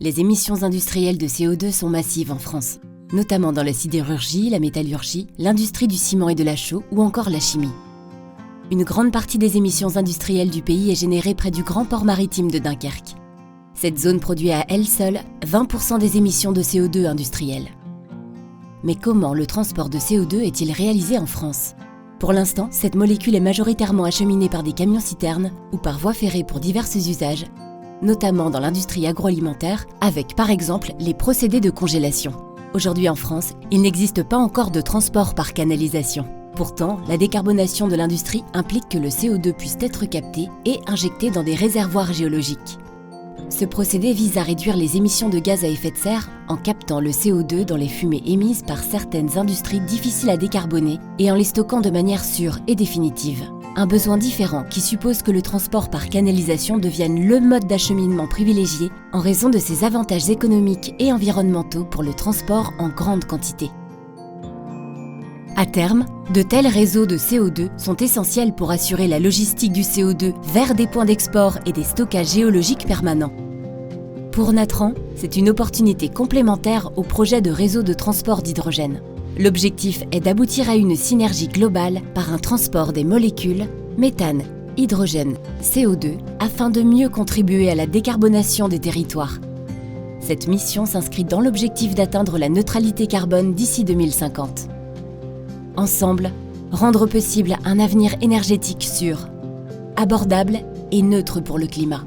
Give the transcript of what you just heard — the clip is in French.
Les émissions industrielles de CO2 sont massives en France, notamment dans la sidérurgie, la métallurgie, l'industrie du ciment et de la chaux ou encore la chimie. Une grande partie des émissions industrielles du pays est générée près du grand port maritime de Dunkerque. Cette zone produit à elle seule 20% des émissions de CO2 industrielles. Mais comment le transport de CO2 est-il réalisé en France ? Pour l'instant, cette molécule est majoritairement acheminée par des camions-citernes ou par voie ferrée pour divers usages, notamment dans l'industrie agroalimentaire, avec par exemple les procédés de congélation. Aujourd'hui en France, il n'existe pas encore de transport par canalisation. Pourtant, la décarbonation de l'industrie implique que le CO2 puisse être capté et injecté dans des réservoirs géologiques. Ce procédé vise à réduire les émissions de gaz à effet de serre en captant le CO2 dans les fumées émises par certaines industries difficiles à décarboner et en les stockant de manière sûre et définitive. Un besoin différent qui suppose que le transport par canalisation devienne le mode d'acheminement privilégié en raison de ses avantages économiques et environnementaux pour le transport en grande quantité. À terme, de tels réseaux de CO2 sont essentiels pour assurer la logistique du CO2 vers des points d'export et des stockages géologiques permanents. Pour Natran, c'est une opportunité complémentaire au projet de réseau de transport d'hydrogène. L'objectif est d'aboutir à une synergie globale par un transport des molécules méthane, hydrogène, CO2 afin de mieux contribuer à la décarbonation des territoires. Cette mission s'inscrit dans l'objectif d'atteindre la neutralité carbone d'ici 2050. Ensemble, rendre possible un avenir énergétique sûr, abordable et neutre pour le climat.